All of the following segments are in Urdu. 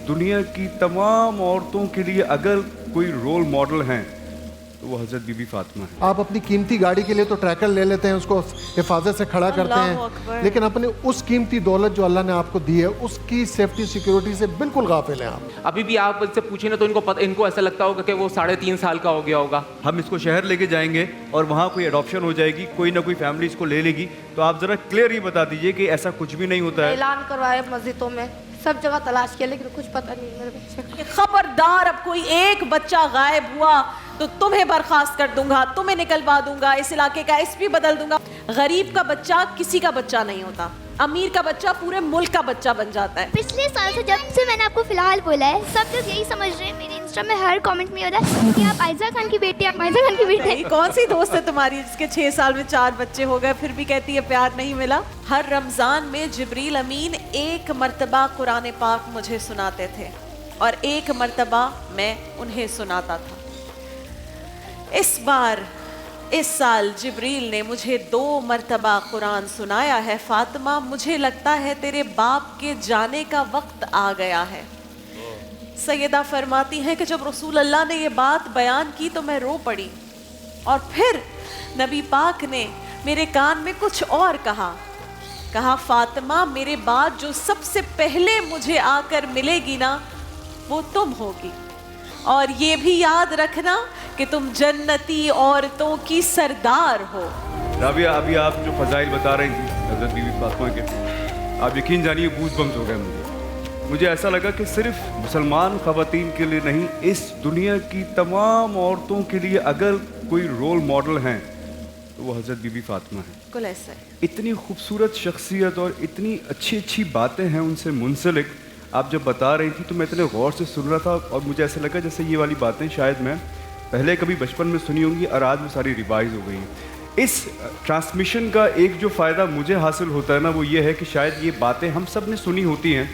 دنیا کی تمام عورتوں کے لیے اگر کوئی رول ماڈل ہیں تو وہ حضرت بی بی فاطمہ ہیں. آپ اپنی قیمتی گاڑی کے لیے تو ٹریکر لے لیتے ہیں, اس کو حفاظت سے کھڑا کرتے ہیں, لیکن اپنے اس قیمتی دولت جو اللہ نے آپ کو دی ہے اس کی سیفٹی سیکیورٹی سے بالکل غافل ہیں آپ. ابھی بھی آپ اس سے پوچھیں نا تو ان کو ایسا لگتا ہوگا کہ وہ 3.5 سال کا ہو گیا ہوگا. ہم اس کو شہر لے کے جائیں گے اور وہاں کوئی اڈاپشن ہو جائے گی, کوئی نہ کوئی فیملی اس کو لے لے گی, تو آپ ذرا کلیئر ہی بتا دیجئے کہ ایسا کچھ بھی نہیں ہوتا ہے. اعلان کروائے مسجدوں میں, سب جگہ تلاش کیا لیکن کچھ پتہ نہیں میرے بچے کا. خبردار, اب کوئی ایک بچہ غائب ہوا تو تمہیں برخاست کر دوں گا, تمہیں نکلوا دوں گا, اس علاقے کا ایس پی بدل دوں گا. غریب کا بچہ کسی کا بچہ نہیں ہوتا, امیر کا بچہ پورے ملک کا بچہ بن جاتا ہے. پچھلے سال سے جب سے میں نے آپ کو فی الحال بولا ہے, سب لوگ یہی سمجھ رہے ہیں, میرے انسٹا میں ہر کامنٹ میں ہوتا ہے کہ آپ عائزہ خان کی بیٹی, آپ عائزہ خان کی بیٹی. کون سی دوست ہے تمہاری جس کے 6 سال میں 4 بچے ہو گئے پھر بھی کہتی ہے پیار نہیں ملا؟ ہر رمضان میں جبریل امین 1 مرتبہ قرآن پاک مجھے سناتے تھے اور 1 مرتبہ میں انہیں سناتا تھا. اس سال جبریل نے مجھے 2 مرتبہ قرآن سنایا ہے. فاطمہ, مجھے لگتا ہے تیرے باپ کے جانے کا وقت آ گیا ہے. سیدہ فرماتی ہیں کہ جب رسول اللہ نے یہ بات بیان کی تو میں رو پڑی, اور پھر نبی پاک نے میرے کان میں کچھ اور کہا فاطمہ, میرے بعد جو سب سے پہلے مجھے آ کر ملے گی نا وہ تم ہوگی, اور یہ بھی یاد رکھنا کہ تم جنتی عورتوں کی سردار ہو. رابعہ, ابھی آپ جو فضائل بتا رہی تھی حضرت بی بی فاطمہ کے, آپ یقین جانیے گوز بمز ہو گئے مجھے ایسا لگا کہ صرف مسلمان خواتین کے لیے نہیں, اس دنیا کی تمام عورتوں کے لیے اگر کوئی رول ماڈل ہیں تو وہ حضرت بی بی فاطمہ ہیں. بالکل ایسا ہے. اتنی خوبصورت شخصیت اور اتنی اچھی باتیں ہیں ان سے منسلک. آپ جب بتا رہی تھی تو میں اتنے غور سے سن رہا تھا اور مجھے ایسا لگا جیسے یہ والی باتیں شاید میں پہلے کبھی بچپن میں سنی ہوں گی اور آج وہ ساری ریوائز ہو گئی ہیں. اس ٹرانسمیشن کا ایک جو فائدہ مجھے حاصل ہوتا ہے نا وہ یہ ہے کہ شاید یہ باتیں ہم سب نے سنی ہوتی ہیں,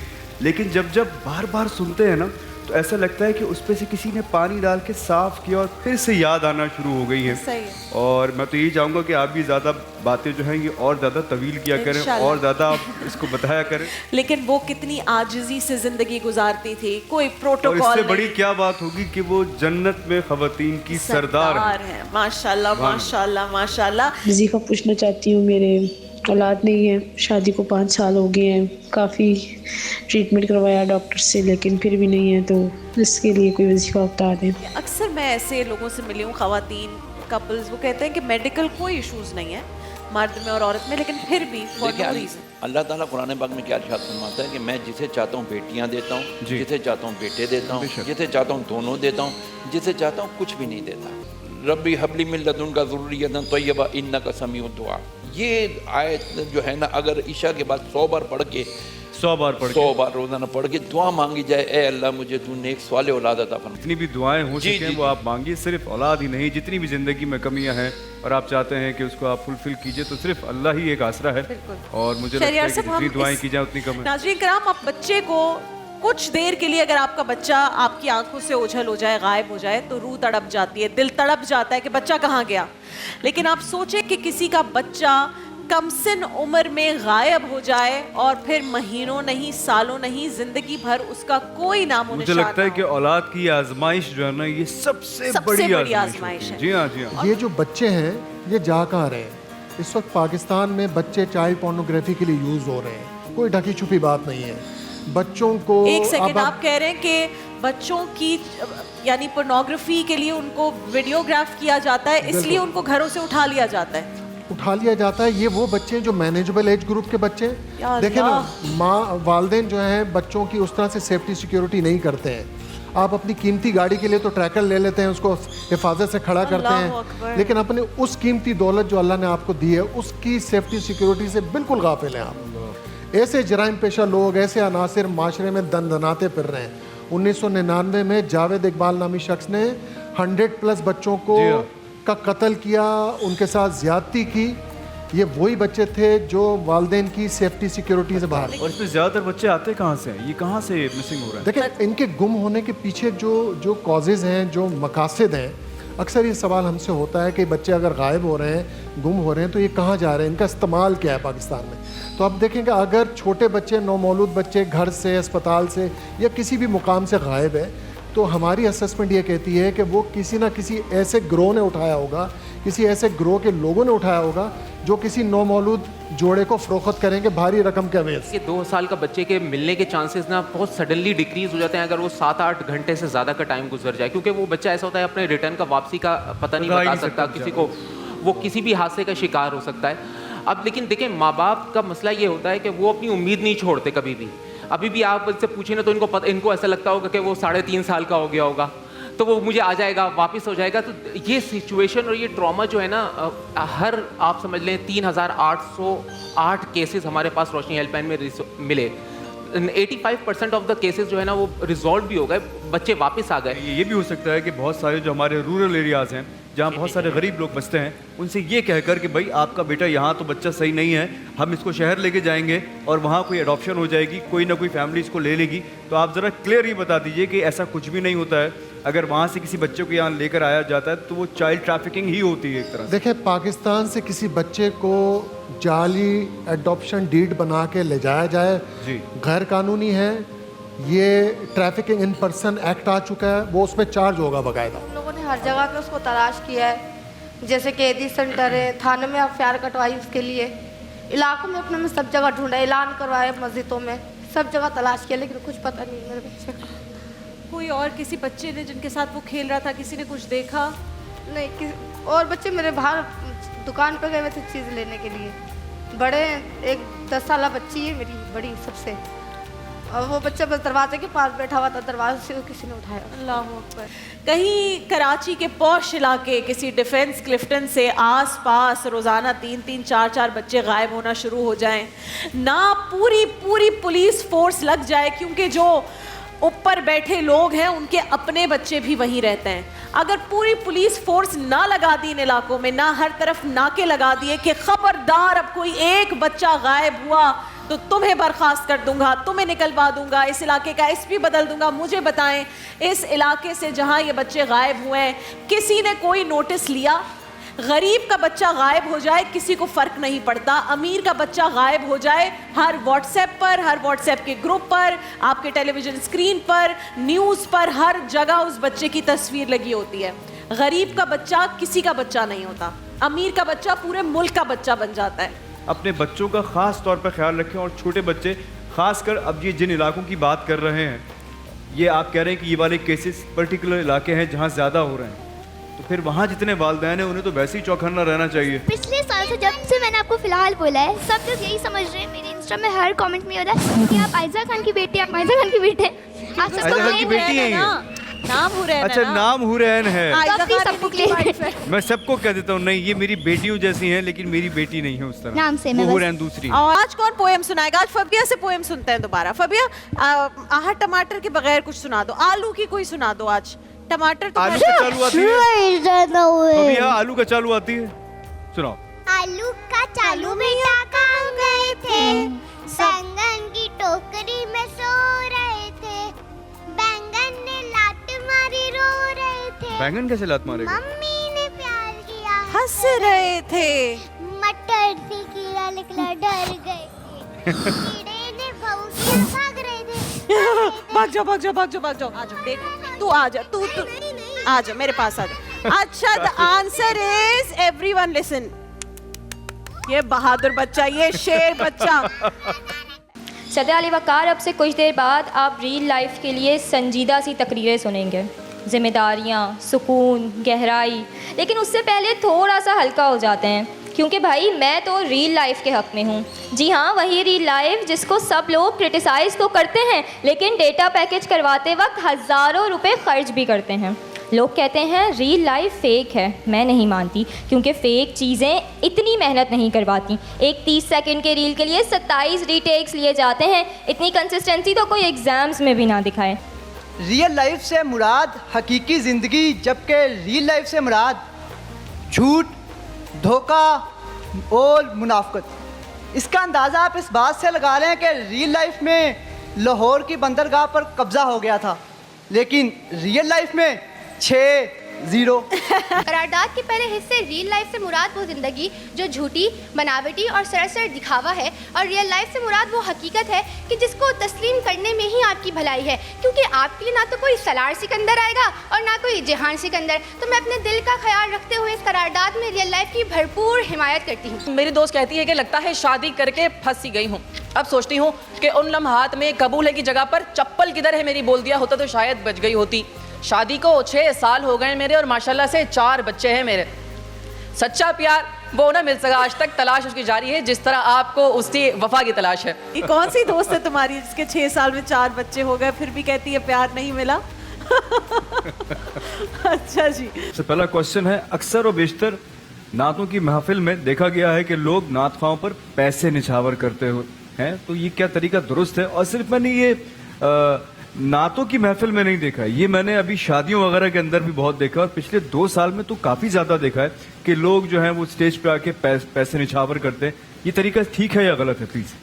لیکن جب بار بار سنتے ہیں نا تو ایسا لگتا ہے کہ اس پہ سے کسی نے پانی ڈال کے صاف کیا اور پھر سے یاد آنا شروع ہو گئی ہیں. اور میں تو یہی چاہوں گا کہ آپ بھی زیادہ باتیں جو ہیں یہ اور زیادہ طویل کیا کریں اور زیادہ آپ اس کو بتایا کریں. لیکن وہ کتنی عاجزی سے زندگی گزارتی تھی, کوئی پروٹوکول نہیں. اور اس سے بڑی کیا بات ہوگی کہ وہ جنت میں خواتین کی سردار ہیں. ماشاءاللہ ماشاءاللہ ماشاءاللہ. وظیفہ پوچھنا چاہتی ہوں, میرے اولاد نہیں ہے, شادی کو 5 سال ہو گئے ہیں, کافی ٹریٹمنٹ کروایا ڈاکٹر سے لیکن پھر بھی نہیں ہے, تو اس کے لیے کوئی وظیفہ بتا دیں. اکثر میں ایسے لوگوں سے ملی ہوں, خواتین کپلز, وہ کہتے ہیں کہ میڈیکل کوئی ایشوز نہیں ہے مرد میں اور عورت میں, لیکن پھر بھی اللہ تعالیٰ قرآن پاک میں کیا ارشاد فرماتا ہے کہ میں جسے چاہتا ہوں بیٹیاں دیتا ہوں, جسے چاہتا ہوں بیٹے دیتا ہوں, جسے چاہتا ہوں دونوں دیتا ہوں, جسے چاہتا ہوں کچھ بھی نہیں دیتا. ربی حبلی من لدنک ذریۃ طیبہ انک سمیع الدعاء. یہ آیت جو ہے نا اگر عشاء کے بعد 100 بار پڑھ کے 100 بار روزانہ پڑھ کے دعا مانگی جائے, اے اللہ مجھے تو نیک صالح اولاد عطا فرما. جتنی بھی دعائیں ہو سکیں وہ آپ مانگیے, صرف اولاد ہی نہیں, جتنی بھی زندگی میں کمیاں ہیں اور آپ چاہتے ہیں کہ اس کو آپ فلفل کیجئے تو صرف اللہ ہی ایک آسرا ہے. اور مجھے لگتا ہے کہ جتنی دعائیں کی جائیں اتنی کم ہے. ناظرین کرام, آپ بچے کو کچھ دیر کے لیے اگر آپ کا بچہ آپ کی آنکھوں سے اوجھل ہو جائے, غائب ہو جائے, تو روح تڑپ جاتی ہے, دل تڑپ جاتا ہے کہ بچہ کہاں گیا. لیکن آپ سوچیں کہ کسی کا بچہ کم سن عمر میں غائب ہو جائے اور پھر مہینوں نہیں, سالوں نہیں, زندگی بھر اس کا کوئی نام و نشان. مجھے لگتا ہے کہ اولاد کی آزمائش جو ہے نا یہ سب سے بڑی آزمائش ہے. جی ہاں جی ہاں. یہ جو بچے ہیں یہ جا کہاں رہے ہیں اس وقت؟ پاکستان میں بچے چائلڈ پورنوگرافی کے لیے یوز ہو رہے ہیں, کوئی ڈھکی چھپی بات نہیں ہے. بچوں کو ایک سیکنڈ, آپ کہہ رہے ہیں کہ بچوں کی یعنی پورنوگرافی کے لیے ان کو ویڈیوگراف کیا جاتا ہے, اس لیے ان کو گھروں سے اٹھا لیا جاتا ہے. یہ وہ بچے جو مینیجبل ایج گروپ کے بچے ہیں. دیکھیں نا, والدین جو ہیں بچوں کی اس طرح سے سیفٹی سیکیورٹی نہیں کرتے ہیں. آپ اپنی قیمتی گاڑی کے لیے تو ٹریکر لے لیتے ہیں, اس کو حفاظت سے کھڑا کرتے ہیں, لیکن اپنے اس قیمتی دولت جو اللہ نے آپ کو دی ہے اس کی سیفٹی سیکیورٹی سے بالکل غافل ہیں آپ. ایسے جرائم پیشہ لوگ, ایسے عناصر معاشرے میں دندناتے پھر رہے ہیں. 1999 میں جاوید اقبال نامی شخص نے 100+ بچوں کو کا قتل کیا, ان کے ساتھ زیادتی کی. یہ وہی بچے تھے جو والدین کی سیفٹی سیکیورٹی سے باہر. اور اس میں زیادہ تر بچے آتے کہاں سے ہیں, یہ کہاں سے مسنگ ہو رہے ہیں؟ دیکھیں ان کے گم ہونے کے پیچھے جو کازز ہیں, جو مقاصد ہیں, اکثر یہ سوال ہم سے ہوتا ہے کہ بچے اگر غائب ہو رہے ہیں، گم ہو رہے ہیں، تو یہ کہاں جا رہے ہیں، ان کا استعمال کیا ہے پاکستان میں. تو اب دیکھیں کہ اگر چھوٹے بچے، نومولود بچے گھر سے، اسپتال سے یا کسی بھی مقام سے غائب ہے، تو ہماری اسسمنٹ یہ کہتی ہے کہ وہ کسی نہ کسی ایسے گروہ نے اٹھایا ہوگا، کسی ایسے گروہ کے لوگوں نے اٹھایا ہوگا جو کسی نومولود جوڑے کو فروخت کریں گے بھاری رقم کے عوض. یہ 2 سال کا بچے کے ملنے کے چانسز نا بہت سڈنلی ڈکریز ہو جاتے ہیں اگر وہ 7-8 گھنٹے سے زیادہ کا ٹائم گزر جائے, کیونکہ وہ بچہ ایسا ہوتا ہے اپنے ریٹرن کا واپسی کا پتہ نہیں بتا سکتا کسی کو, وہ کسی بھی حادثے کا شکار ہو سکتا ہے. اب لیکن دیکھیں ماں باپ کا مسئلہ یہ ہوتا ہے کہ وہ اپنی امید نہیں چھوڑتے کبھی بھی. ابھی بھی آپ سے پوچھیں نا تو ان کو ایسا لگتا ہوگا کہ وہ 3.5 سال کا ہو گیا ہوگا تو وہ مجھے آ جائے گا, واپس ہو جائے گا. تو یہ سچویشن اور یہ ٹراما جو ہے نا, ہر آپ سمجھ لیں 3808 کیسز ہمارے پاس روشنی ہیلپ لائن میں ملے. 85% آف دا کیسز جو ہے نا وہ ریزالو بھی ہو گئے, بچے واپس آ گئے. یہ بھی ہو سکتا ہے کہ بہت سارے جو ہمارے رورل ایریاز ہیں جہاں بہت سارے غریب لوگ بستے ہیں, ان سے یہ کہہ کر کہ بھائی آپ کا بیٹا یہاں تو بچہ صحیح نہیں ہے, ہم اس کو شہر لے کے جائیں گے اور وہاں کوئی اڈاپشن ہو جائے گی, کوئی نہ کوئی فیملی اس کو لے لے گی. تو آپ ذرا کلیئر یہ بتا دیجئے کہ ایسا کچھ بھی نہیں ہوتا ہے. اگر وہاں سے کسی بچے کو یہاں لے کر آیا جاتا ہے تو وہ چائلڈ ٹریفکنگ ہی ہوتی ہے ایک طرح سے. دیکھیں پاکستان سے کسی بچے کو جعلی ایڈاپشن ڈیڈ بنا کے لے جایا جائے جی غیر قانونی ہے. یہ ٹریفکنگ ان پرسن ایکٹ آ چکا ہے, وہ اس میں چارج ہوگا باقاعدہ. ہم لوگوں نے ہر جگہ پہ اس کو تلاش کیا ہے, جیسے کہ ایدی سینٹر ہے, تھانے میں آپ FIR کٹوائی اس کے لیے, علاقوں میں اپنے میں سب جگہ ڈھونڈا, اعلان کروائے مسجدوں میں, سب جگہ تلاش کیا لیکن کچھ پتہ نہیں میرے بچے کا. کوئی اور کسی بچے نے جن کے ساتھ وہ کھیل رہا تھا, کسی نے کچھ دیکھا؟ نہیں, اور بچے میرے باہر دکان پہ گئے ہوئے تھے چیز لینے کے لیے. بڑے ایک 10 سالہ بچی ہے میری بڑی سب سے, اور وہ بچہ بس دروازے کے پاس بیٹھا ہوا تھا, دروازے سے کسی نے اٹھایا. اللہ اکبر. کہیں کراچی کے پوش علاقے کسی ڈیفنس کلفٹن سے آس پاس روزانہ 3-3 4-4 بچے غائب ہونا شروع ہو جائیں, نہ پوری پولیس فورس لگ جائے, کیونکہ جو اوپر بیٹھے لوگ ہیں ان کے اپنے بچے بھی وہیں رہتے ہیں. اگر پوری پولیس فورس نہ لگا دی ان علاقوں میں, نہ ہر طرف ناکے لگا دیے کہ خبردار اب کوئی ایک بچہ غائب ہوا تو تمہیں برخاست کر دوں گا, تمہیں نکلوا دوں گا, اس علاقے کا SP بدل دوں گا. مجھے بتائیں اس علاقے سے جہاں یہ بچے غائب ہوئے ہیں کسی نے کوئی نوٹس لیا؟ غریب کا بچہ غائب ہو جائے کسی کو فرق نہیں پڑتا, امیر کا بچہ غائب ہو جائے ہر واٹس ایپ پر, ہر واٹس ایپ کے گروپ پر, آپ کے ٹیلی ویژن اسکرین پر, نیوز پر, ہر جگہ اس بچے کی تصویر لگی ہوتی ہے. غریب کا بچہ کسی کا بچہ نہیں ہوتا, امیر کا بچہ پورے ملک کا بچہ بن جاتا ہے. اپنے بچوں کا خاص طور پر خیال رکھیں, اور چھوٹے بچے خاص کر. اب یہ جن علاقوں کی بات کر رہے ہیں, یہ آپ کہہ رہے ہیں کہ یہ والے کیسز پرٹیکولر علاقے ہیں جہاں زیادہ ہو رہے ہیں, تو پھر وہاں جتنے والدین ہیں انہیں تو ویسے ہی چوکنا رہنا چاہیے. پچھلے سال سے جب سے میں نے آپ کو فی الحال بولا ہے, سب لوگ یہی سمجھ رہے ہیں, میرے انسٹا میں ہر کامنٹ میں ہوتا ہے کہ آپ عائزہ خان کی بیٹی, آپ مائزہ خان کی بیٹے, آپ سب کو کی بیٹی ہیں نام حورین. اچھا نام حورین ہے, سب کو کلیئر. میں سب کو کہہ دیتا ہوں نہیں یہ میری بیٹیوں جیسی ہیں لیکن میری بیٹی نہیں ہے اس طرح, نام سے وہ حورین دوسری. آج کون پوئم سنائے گا؟ آج فبیہ سے پوئم سنتے ہیں دوبارہ. فبیہ آہا ٹماٹر کے بغیر کچھ سنا دو, آلو کی کوئی سنا دو. آج ٹماٹر تو آلو کا چالو آتی ہے, ابھی آلو کا چالو آتی ہے, سناؤ. آلو کا چالو بیٹا کہاں گئے تھے, بینگن کی ٹوکری میں سو رہے تھے, بینگن نے لات ماری رو رہے تھے. بینگن کیسے لات مارے گا؟ ممی نے پیار کیا ہنس رہے تھے, مٹر سے کیڑا نکلا ڈر گئے تھے, کیڑے نے بہو کیا بھاگ رہے تھے. بھاگ جاؤ بھاگ جاؤ بھاگ جاؤ بھاگ جاؤ. آ جاؤ, دیکھ تو آ جا, تو آ جا میرے پاس آ جا. اچھا the answer is everyone listen. یہ بہادر بچہ, یہ شیر بچہ. صدر علی وقار, اب سے کچھ دیر بعد آپ ریل لائف کے لیے سنجیدہ سی تقریریں سنیں گے, ذمہ داریاں, سکون, گہرائی, لیکن اس سے پہلے تھوڑا سا ہلکا ہو جاتے ہیں کیونکہ بھائی میں تو ریل لائف کے حق میں ہوں. جی ہاں, وہی ریل لائف جس کو سب لوگ کرٹیسائز تو کرتے ہیں لیکن ڈیٹا پیکیج کرواتے وقت ہزاروں روپے خرچ بھی کرتے ہیں. لوگ کہتے ہیں ریل لائف فیک ہے, میں نہیں مانتی کیونکہ فیک چیزیں اتنی محنت نہیں کرواتی. ایک 30 سیکنڈ کے ریل کے لیے 27 ری ٹیکس لیے جاتے ہیں, اتنی کنسسٹنسی تو کوئی ایگزامز میں بھی نہ دکھائے. ریئل لائف سے مراد حقیقی زندگی, جبکہ ریل لائف سے مراد جھوٹ, دھوکہ اور منافقت. اس کا اندازہ آپ اس بات سے لگا رہے ہیں کہ ریئل لائف میں لاہور کی بندرگاہ پر قبضہ ہو گیا تھا, لیکن ریئل لائف میں 6 0। قرارداد کے پہلے حصے ریل لائف سے مراد وہ زندگی جو جھوٹی، بناوٹی اور سراسر دکھاوا ہے، اور ریئل لائف سے مراد وہ حقیقت ہے کہ جس کو تسلیم کرنے میں ہی آپ کی بھلائی ہے، کیونکہ آپ کے لیے نہ تو کوئی سالار سکندر آئے گا اور نہ کوئی جہان سکندر۔ تو میں اپنے دل کا خیال رکھتے ہوئے اس قرارداد میں ریئل لائف کی بھرپور حمایت کرتی ہوں۔ میری دوست کہتی ہے کہ لگتا ہے شادی کر کے پھنسی گئی ہوں، اب سوچتی ہوں کہ ان لمحات میں قبول ہے کی جگہ پر چپل کدھر ہے میری بول دیا ہوتا تو شاید بچ گئی ہوتی۔ شادی کو 6 سال ہو گئے میرے اور ماشاءاللہ سے 4 بچے ہیں میرے۔ سچا پیار وہ نہ مل سکا آج تک، تلاش اس کی جاری ہے جس طرح آپ کو اس کی وفا کی تلاش ہے۔ یہ کون سی دوست ہے تمہاری جس کے 6 سال میں 4 بچے ہو گئے پھر بھی کہتی ہے پیار نہیں ملا؟ اچھا جی، سب سے پہلا کوشچن ہے، اکثر و بیشتر نعتوں کی محفل میں دیکھا گیا ہے کہ لوگ نعت خواہوں پر پیسے نچھاور کرتے ہیں، تو یہ کیا طریقہ درست ہے؟ اور صرف میں نے یہ نعتوں کی محفل میں نہیں دیکھا ہے، یہ میں نے ابھی شادیوں وغیرہ کے اندر بھی بہت دیکھا، اور پچھلے 2 سال میں تو کافی زیادہ دیکھا ہے کہ لوگ جو ہیں وہ اسٹیج پہ آ کے پیسے نچھاور کرتے ہیں۔ یہ طریقہ ٹھیک ہے یا غلط ہے؟ پلیز۔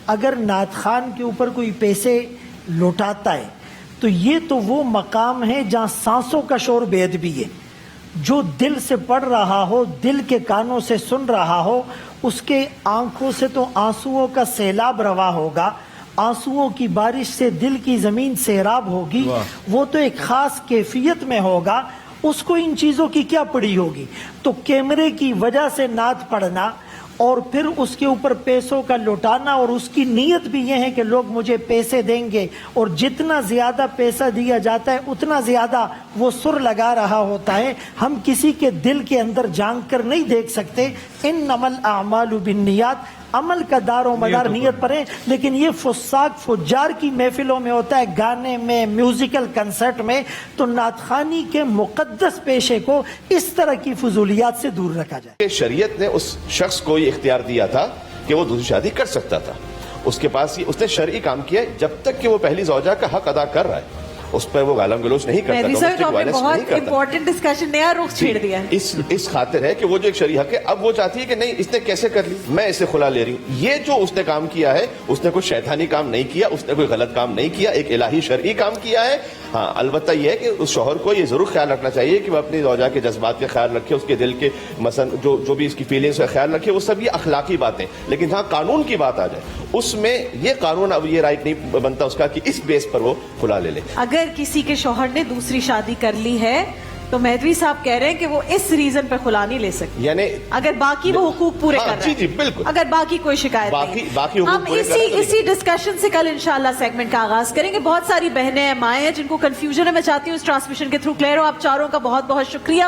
اگر نعت خان کے اوپر کوئی پیسے لوٹاتا ہے تو یہ تو وہ مقام ہے جہاں سانسوں کا شور بے ادبی ہے۔ جو دل سے پڑھ رہا ہو، دل کے کانوں سے سن رہا ہو، اس کے آنکھوں سے تو آنسوؤں کا سیلاب روا ہوگا، آنسوؤں کی بارش سے دل کی زمین سیراب ہوگی، وہ تو ایک خاص کیفیت میں ہوگا، اس کو ان چیزوں کی کیا پڑی ہوگی؟ تو کیمرے کی وجہ سے نعت پڑھنا اور پھر اس کے اوپر پیسوں کا لوٹانا، اور اس کی نیت بھی یہ ہے کہ لوگ مجھے پیسے دیں گے، اور جتنا زیادہ پیسہ دیا جاتا ہے اتنا زیادہ وہ سر لگا رہا ہوتا ہے۔ ہم کسی کے دل کے اندر جھانک کر نہیں دیکھ سکتے۔ انما الاعمال بالنیات، عمل کا دار و مدار نیت پر ہے، لیکن یہ فساق فجار کی محفلوں میں ہوتا ہے، گانے میں، میوزیکل کنسرٹ میں، تو نعت خوانی کے مقدس پیشے کو اس طرح کی فضولیات سے دور رکھا جائے۔ شریعت نے اس شخص کو یہ اختیار دیا تھا کہ وہ دوسری شادی کر سکتا تھا، اس کے پاس اس نے شرعی کام کیا جب تک کہ وہ پہلی زوجہ کا حق ادا کر رہا ہے، اس پر وہ گالم گلوچ نہیں کرتا، ڈومیسٹک وائلنس نہیں کرتا۔ امپورٹنٹ ڈسکشن، نیا رخ چھیڑ دیا ہے۔ اس خاطر ہے کہ وہ جو ایک شرعی حق ہے، اب وہ چاہتی ہے کہ نہیں اس نے کیسے کر لی، میں اسے خلا لے رہی ہوں۔ یہ جو اس نے کام کیا ہے، اس نے کوئی شیطانی کام نہیں کیا، اس نے کوئی غلط کام نہیں کیا، ایک الہی شرعی کام کیا ہے۔ ہاں البتہ یہ ہے کہ اس شوہر کو یہ ضرور خیال رکھنا چاہیے کہ وہ اپنی زوجہ کے جذبات کا خیال رکھے، اس کے دل کے مثلا جو بھی اس کی فیلنگس کا خیال رکھے، وہ سب یہ اخلاقی باتیں۔ لیکن ہاں قانون کی بات آ جائے، اس میں یہ قانون اب یہ رائٹ نہیں بنتا اس کا کہ اس بیس پر وہ کھلا لے لے۔ اگر کسی کے شوہر نے دوسری شادی کر لی ہے تو مہدوی صاحب کہہ رہے ہیں کہ وہ اس ریزن پہ کھلا نہیں لے سکتے، یعنی اگر باقی وہ حقوق پورے کر رہے ہیں۔ جی بالکل، اگر باقی کوئی شکایت نہیں، ہم اسی ڈسکشن سے کل انشاءاللہ سیگمنٹ کا آغاز کریں گے۔ بہت ساری بہنیں ہیں، مائیں ہیں جن کو کنفیوژن ہے، میں چاہتی ہوں اس ٹرانسمیشن کے تھرو کلیئر ہو۔ آپ چاروں کا بہت بہت شکریہ۔